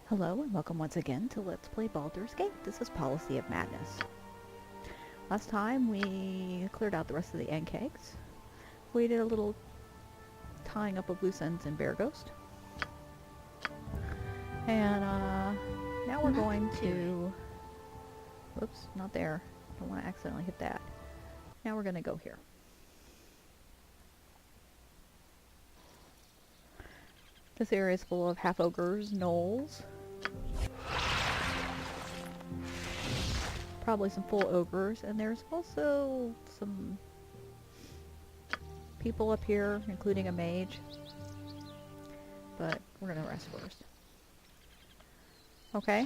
Hello and welcome once again to Let's Play Baldur's Gate. This is Policy of Madness. Last time we cleared out the rest of the end kegs. We did a little tying up of loose ends in Bear Ghost. And now we're going to... Whoops, not there. I don't want to accidentally hit that. Now we're going to go here. This area is full of half-ogres, gnolls. Probably some full ogres, and there's also some people up here, including a mage. But we're gonna rest first. Okay.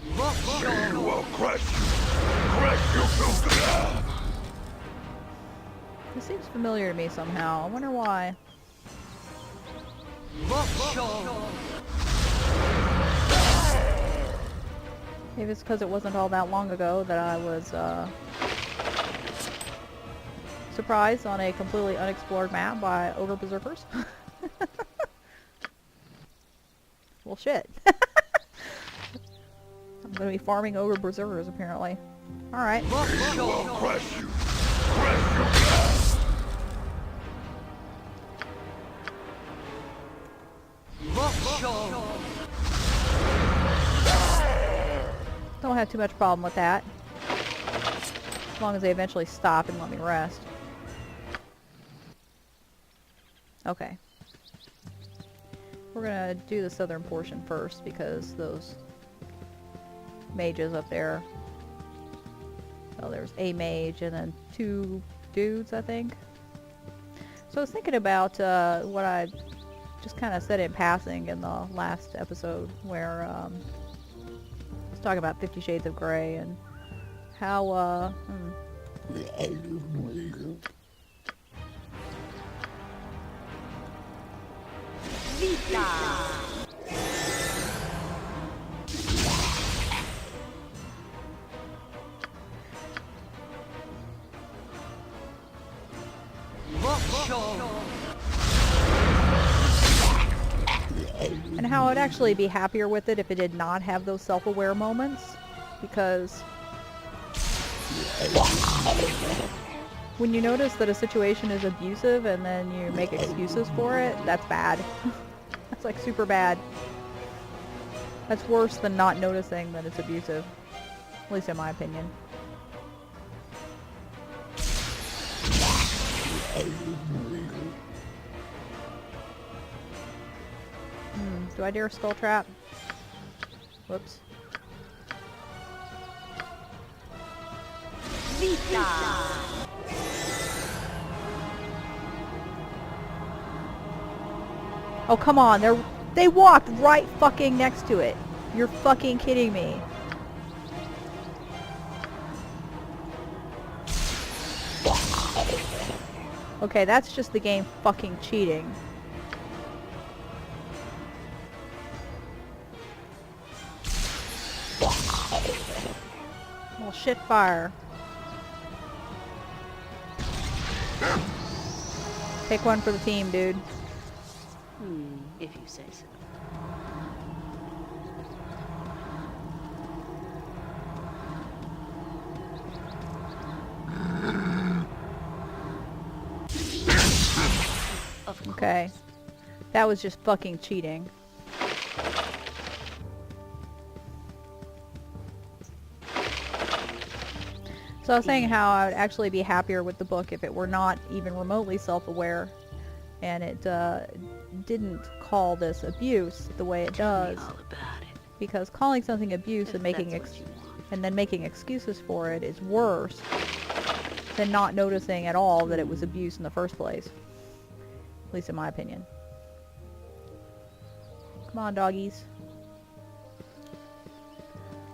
You will crush you filthy. This seems familiar to me somehow. I wonder why. Maybe it's because it wasn't all that long ago that I was surprised on a completely unexplored map by ogre berserkers. Well, shit. I'm gonna be farming ogre berserkers apparently. Alright. He will crush you. Crush Don't have too much problem with that. As long as they eventually stop and let me rest. Okay. We're gonna do the southern portion first because those mages up there. Well, there's a mage and then two dudes, I think. So I was thinking about what I just kind of said in passing in the last episode where I was talking about 50 Shades of Grey and how and how I'd actually be happier with it if it did not have those self-aware moments, because when you notice that a situation is abusive and then you make excuses for it, that's bad. That's like super bad. That's worse than not noticing that it's abusive, at least in my opinion. Do I dare skull trap? Whoops. Oh, come on. They walked right fucking next to it. You're fucking kidding me. Okay, that's just the game fucking cheating. Well, shit fire. Take one for the team, dude. If you say so. Okay. That was just fucking cheating. So I was saying how I would actually be happier with the book if it were not even remotely self-aware and it didn't call this abuse the way it does. Because calling something abuse and then making excuses for it is worse than not noticing at all that it was abuse in the first place. At least in my opinion. Come on, doggies.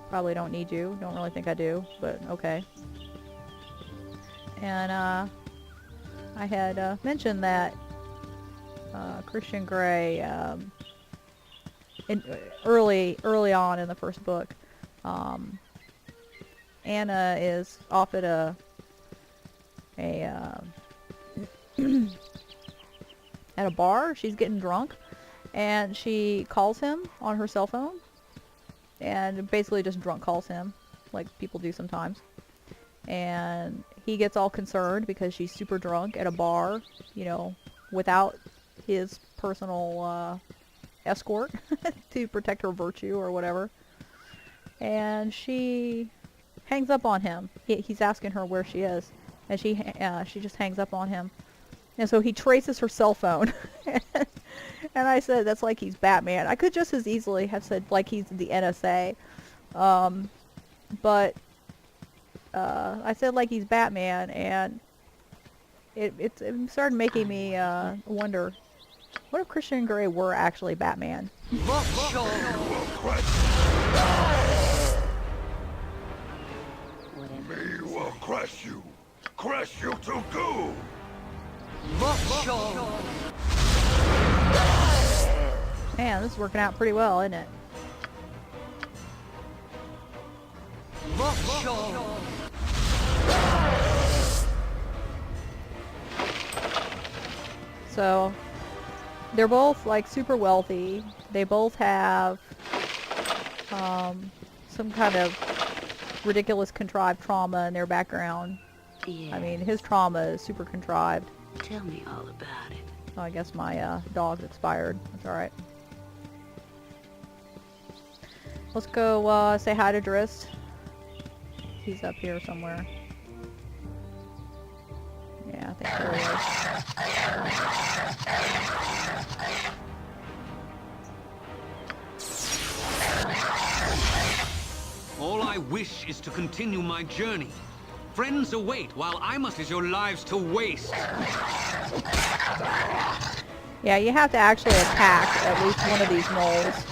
Probably don't need you. Don't really think I do, but okay. And I had mentioned that Christian Grey, early on in the first book, Anna is offered a at a bar. She's getting drunk, and she calls him on her cell phone, and basically just drunk calls him, like people do sometimes. And he gets all concerned because she's super drunk at a bar, you know, without his personal escort to protect her virtue or whatever. And she hangs up on him. He's asking her where she is, and she just hangs up on him. And so he traces her cell phone. And I said, that's like he's Batman. I could just as easily have said like he's the NSA. But I said like he's Batman, and it started making me wonder, what if Christian Grey were actually Batman? You will crush. Me will crush you. Crush you to goo. Man, this is working out pretty well, isn't it? So, they're both like super wealthy. They both have some kind of ridiculous contrived trauma in their background. Yeah. I mean, his trauma is super contrived. Tell me all about it. Oh, I guess my dog's expired. That's alright. Let's go say hi to Drizzt. He's up here somewhere. Yeah, I think there he is. All I wish is to continue my journey. Friends await, while I must is your lives to waste. Yeah, you have to actually attack at least one of these gnolls.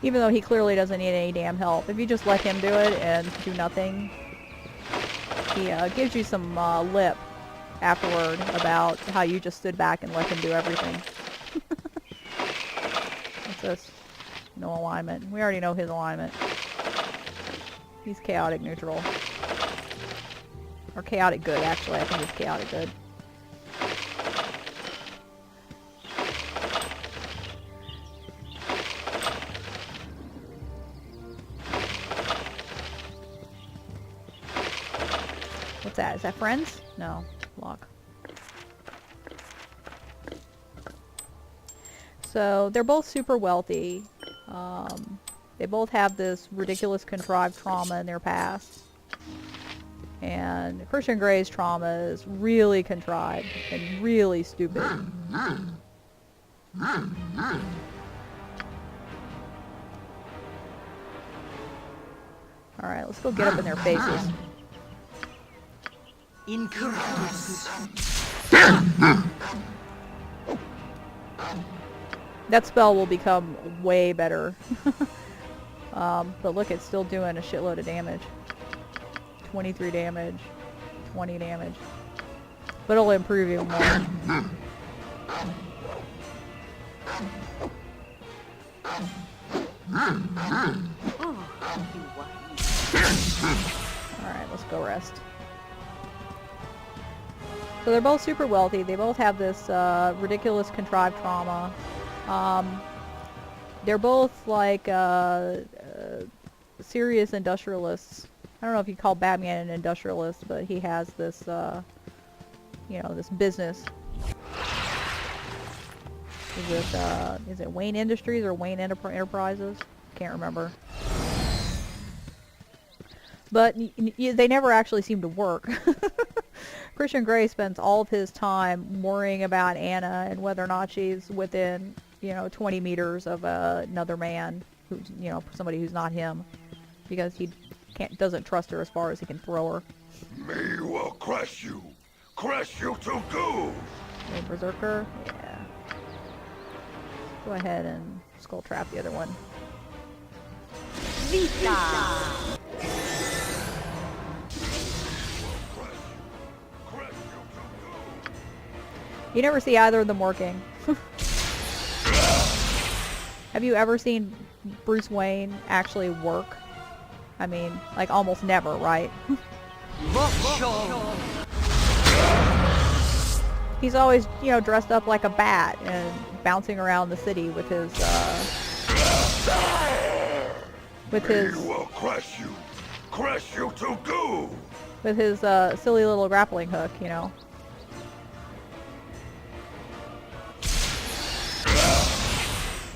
Even though he clearly doesn't need any damn help. If you just let him do it and do nothing, he gives you some lip afterward about how you just stood back and let him do everything. What's this? No alignment. We already know his alignment. He's chaotic neutral. Or chaotic good, actually. I think it's chaotic good. What's that? Is that friends? No. Lock. So, they're both super wealthy. They both have this ridiculous contrived trauma in their past. And Christian Grey's trauma is really contrived and really stupid. Alright, let's go get up in their faces. Incorrect. That spell will become way better. But look, it's still doing a shitload of damage. 23 damage, 20 damage. But it'll improve even more. Alright, let's go rest. So they're both super wealthy. They both have this ridiculous contrived trauma. They're both like serious industrialists. I don't know if you call Batman an industrialist, but he has this, you know, this business. Is it Wayne Industries or Wayne Enterprises? Can't remember. But they never actually seem to work. Christian Grey spends all of his time worrying about Anna and whether or not she's within, you know, 20 meters of another man, who's, you know, somebody who's not him, because he doesn't trust her as far as he can throw her. Me will crush you to goo. Okay, Berserker, yeah. Go ahead and skull trap the other one. Vita. You never see either of them working. Have you ever seen Bruce Wayne actually work? I mean, like almost never, right? He's always, you know, dressed up like a bat and bouncing around the city with his, We will crush you to goo. with his, silly little grappling hook, you know.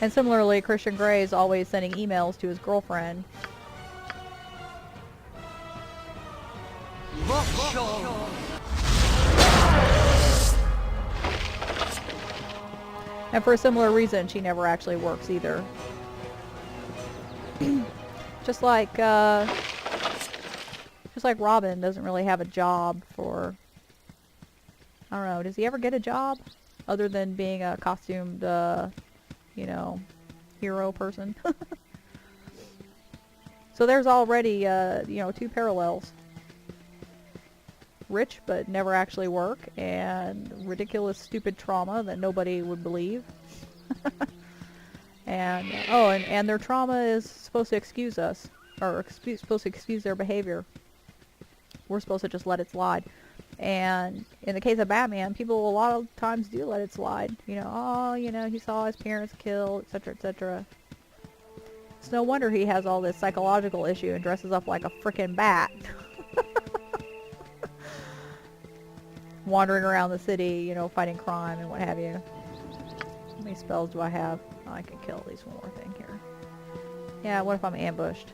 And similarly, Christian Grey is always sending emails to his girlfriend. And for a similar reason, she never actually works either. Just like Robin doesn't really have a job for, I don't know, does he ever get a job? Other than being a costumed, you know, hero person. So there's already, you know, two parallels. Rich but never actually work, and ridiculous stupid trauma that nobody would believe. And oh, and their trauma is supposed to excuse us, or supposed to excuse their behavior. We're supposed to just let it slide. And in the case of Batman, people a lot of times do let it slide. You know, oh, you know, he saw his parents killed, etc., etc. It's no wonder he has all this psychological issue and dresses up like a frickin' bat. Wandering around the city, you know, fighting crime and what have you. How many spells do I have? Oh, I can kill at least one more thing here. Yeah, what if I'm ambushed?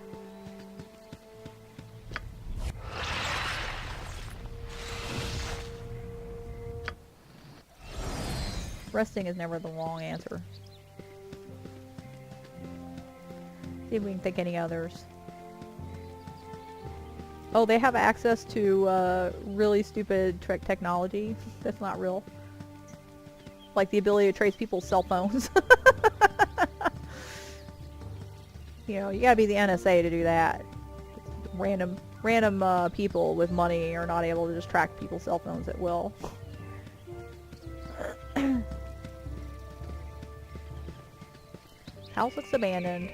Resting is never the wrong answer. See if we can think any others. Oh, they have access to really stupid technology that's not real. Like the ability to trace people's cell phones. You know, you gotta be the NSA to do that. Random people with money are not able to just track people's cell phones at will. House looks abandoned.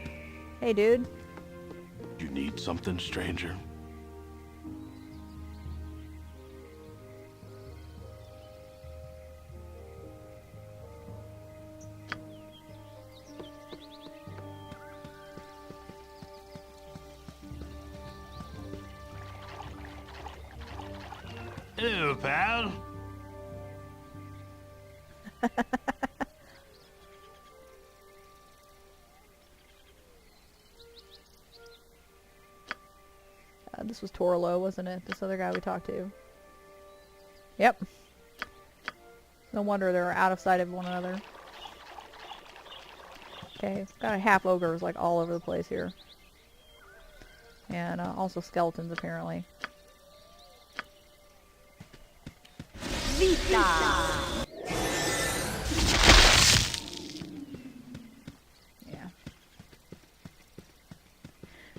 Hey, dude. You need something, stranger? Ew, pal. This was Torlo, wasn't it? This other guy we talked to. Yep. No wonder they're out of sight of one another. Okay, got a half-ogres like all over the place here. And also skeletons apparently. Vita! Yeah.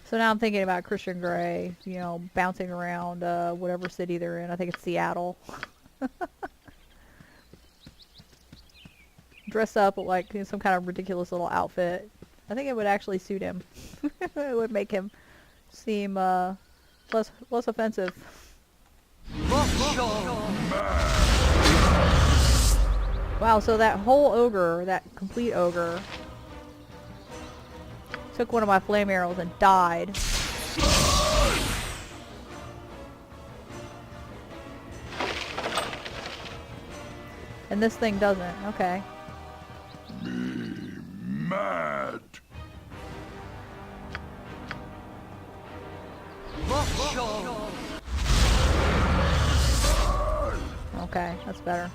So now I'm thinking about Christian Grey, you know, bouncing around whatever city they're in. I think it's Seattle. Dress up like in some kind of ridiculous little outfit. I think it would actually suit him. It would make him seem less offensive. Wow, so that whole ogre, that complete ogre, took one of my flame arrows and died. And this thing doesn't. Okay. Mad. Okay, that's better.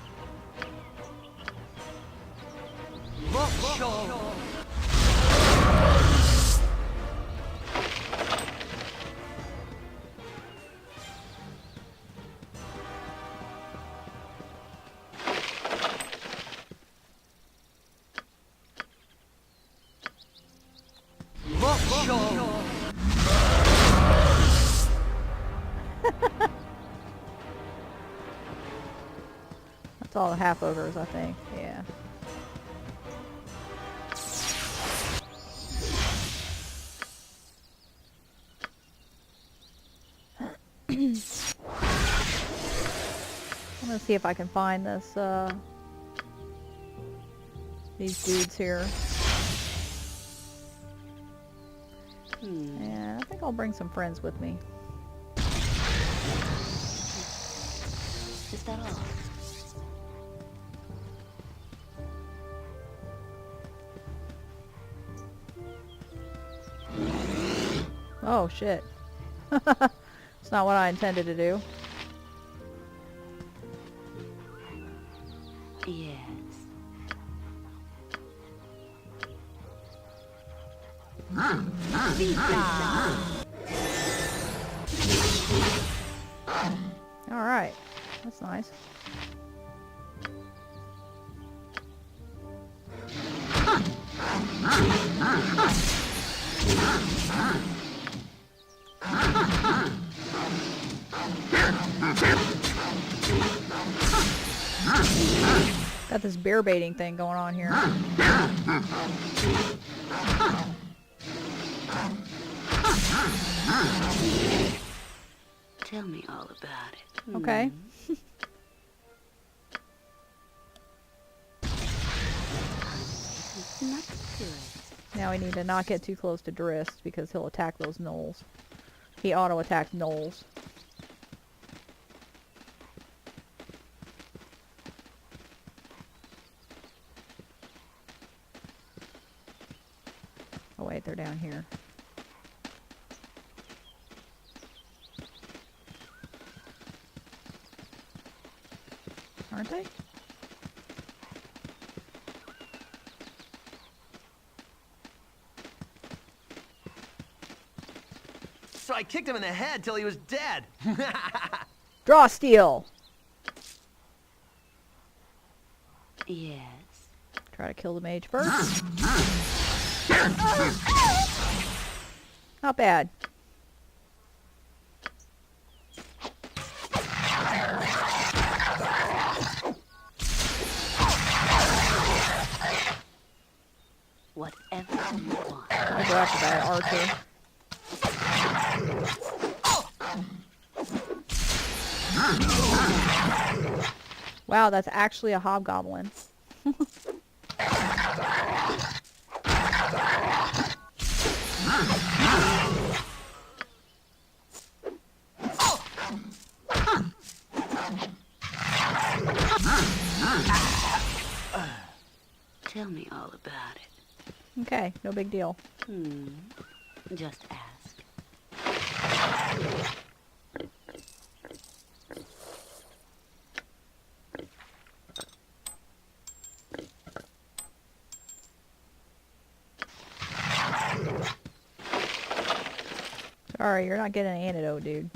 It's all the half-ogres, I think. Yeah. I'm gonna see if I can find this, these dudes here. Yeah, I think I'll bring some friends with me. Is that all? Oh, shit. It's not what I intended to do. Yes. Alright. That's nice. Got this bear baiting thing going on here. Tell me all about it. Okay. Not good. Now we need to not get too close to Drizzt because he'll attack those gnolls. He auto-attacks gnolls. Oh wait, they're down here. Aren't they? So I kicked him in the head till he was dead. Draw steel! Yes. Try to kill the mage first. Not bad. Whatever you want. I'll go after that archer. Wow, that's actually a hobgoblin. Tell me all about it. Okay, no big deal. Just ask. Sorry, you're not getting an antidote, dude.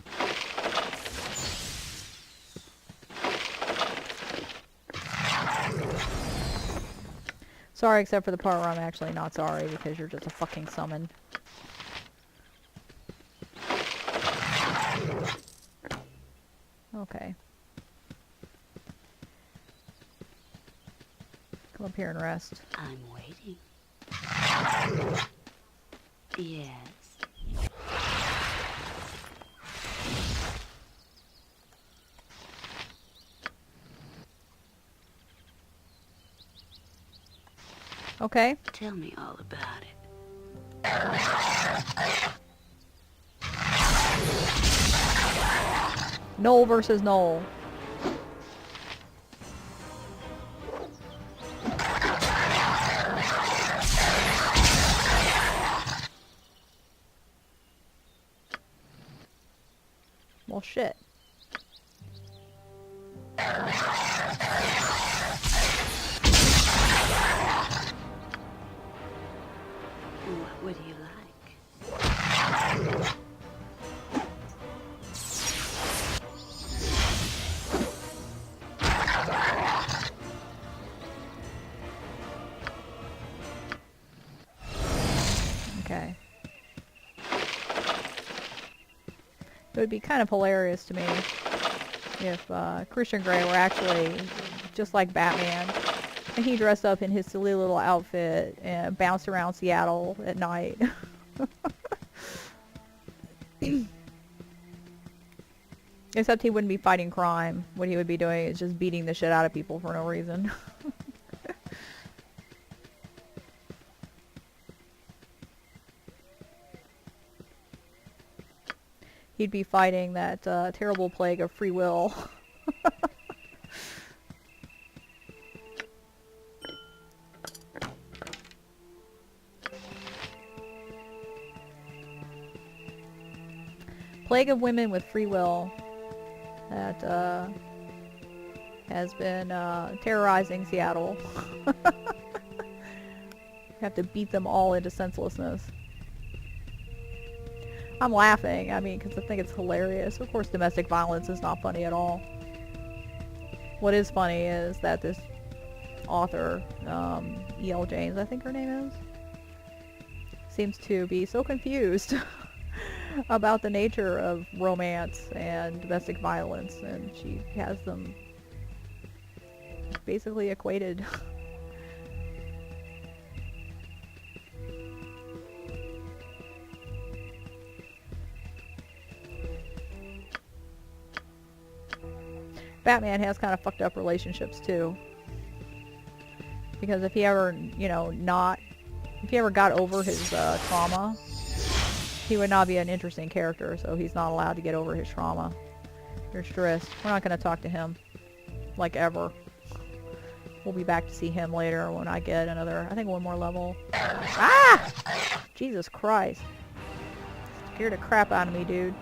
Sorry, except for the part where I'm actually not sorry because you're just a fucking summon. Okay. Come up here and rest. I'm waiting. Yes. Okay. Tell me all about it. Gnoll versus Gnoll. Well, shit. What would you like? Okay. It would be kind of hilarious to me if Christian Grey were actually just like Batman. And he dressed up in his silly little outfit and bounced around Seattle at night. Except he wouldn't be fighting crime. What he would be doing is just beating the shit out of people for no reason. He'd be fighting that terrible plague of free will. Plague of women with free will that has been terrorizing Seattle. You have to beat them all into senselessness. I'm laughing, I mean, because I think it's hilarious. Of course, domestic violence is not funny at all. What is funny is that this author, E.L. James, I think her name is, seems to be so confused about the nature of romance and domestic violence, and she has them basically equated. Batman has kind of fucked up relationships too, because if he ever, you know, if he ever got over his trauma, he would not be an interesting character, so he's not allowed to get over his trauma. Here's Drizzt. We're not going to talk to him, like, ever. We'll be back to see him later when I get another, I think, one more level. Ah! Jesus Christ. Scared the crap out of me, dude.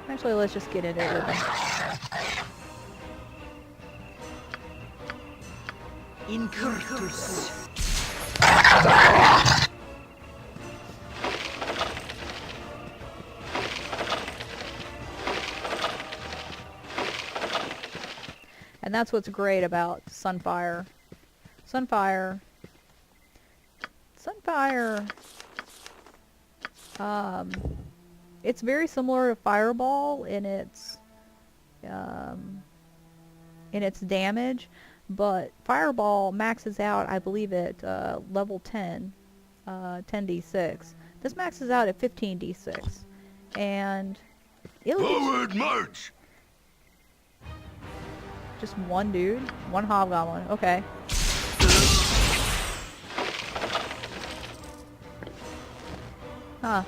Actually, let's just get into it with him. Incurtus. And that's what's great about Sunfire. Sunfire, it's very similar to Fireball in its damage, but Fireball maxes out, I believe, at level 10, 10d6. This maxes out at 15d6, and it'll Forward march! Just one dude? One hobgoblin. Okay. Huh.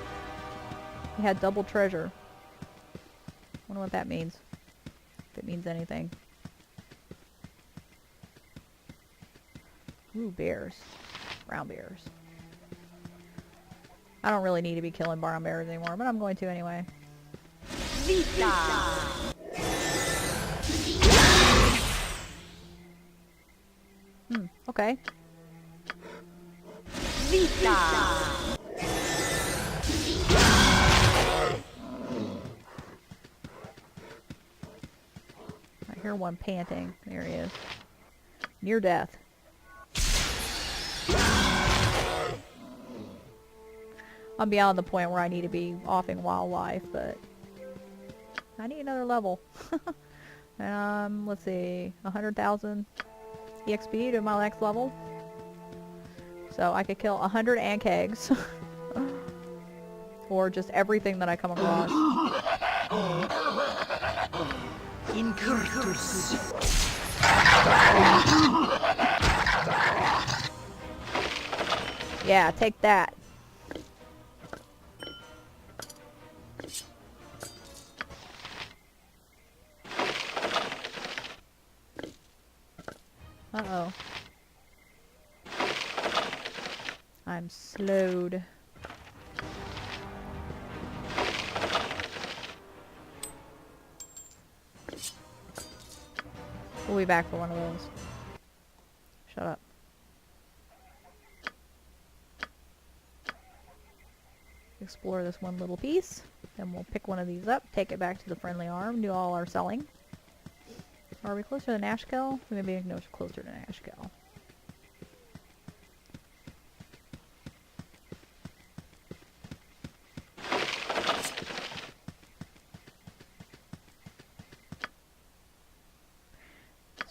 He had double treasure. Wonder what that means. If it means anything. Ooh, bears. Brown bears. I don't really need to be killing brown bears anymore, but I'm going to anyway. Vita. Okay. Vita. I hear one panting. There he is. Near death. I'm beyond the point where I need to be offing wildlife, but I need another level. Let's see, 100,000 EXP to my next level. So I could kill 100 ant kegs. Or just everything that I come across. Incurtus. Yeah, take that. Uh-oh. I'm slowed. We'll be back for one of those. Shut up. Explore this one little piece. Then we'll pick one of these up, take it back to the friendly arm, do all our selling. Are we closer to Nashkel? We may be no closer to Nashkel.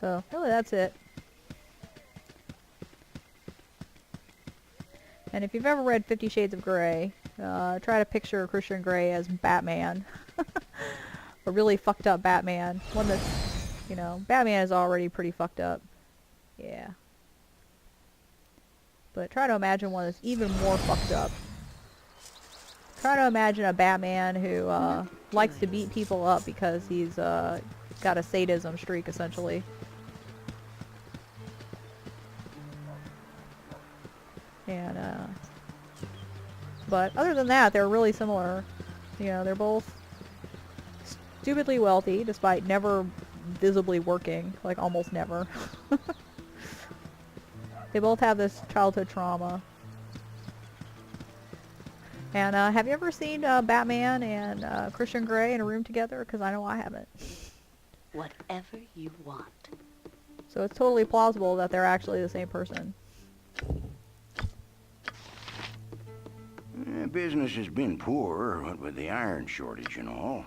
So, really that's it. And if you've ever read 50 Shades of Grey, try to picture Christian Grey as Batman. A really fucked up Batman. One that's, you know, Batman is already pretty fucked up. Yeah. But try to imagine one that's even more fucked up. Try to imagine a Batman who likes to beat people up because he's got a sadism streak, essentially. And, but other than that, they're really similar. You know, they're both stupidly wealthy, despite never visibly working, like almost never. They both have this childhood trauma. And have you ever seen Batman and Christian Grey in a room together? Because I know I haven't. Whatever you want. So it's totally plausible that they're actually the same person. Business has been poor, what with the iron shortage and all.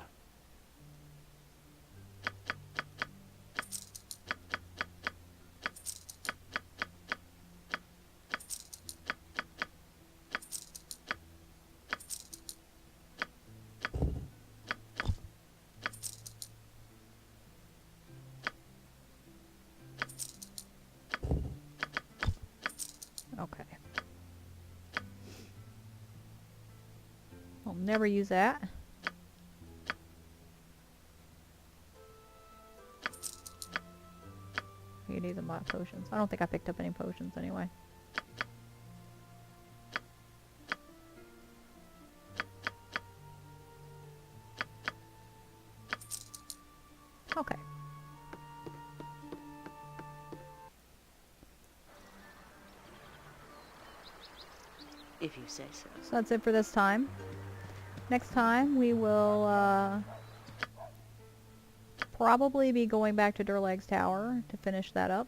Okay. I'll never use that. You need them potions. I don't think I picked up any potions anyway. Okay. If you say so. So that's it for this time. Next time we will probably be going back to Durlag's Tower to finish that up.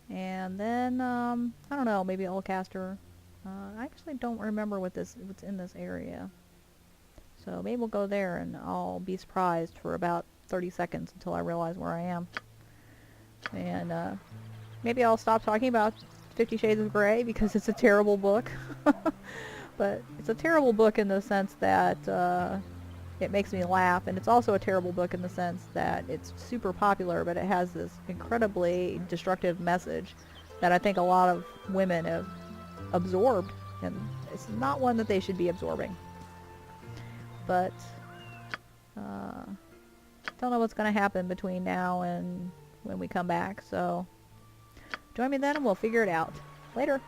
And then, I don't know, maybe Oldcaster. I actually don't remember what's in this area. So maybe we'll go there and I'll be surprised for about 30 seconds until I realize where I am. And maybe I'll stop talking about 50 Shades of Grey because it's a terrible book. But it's a terrible book in the sense that it makes me laugh, and it's also a terrible book in the sense that it's super popular, but it has this incredibly destructive message that I think a lot of women have absorbed, and it's not one that they should be absorbing. But don't know what's going to happen between now and when we come back, so join me then and we'll figure it out. Later.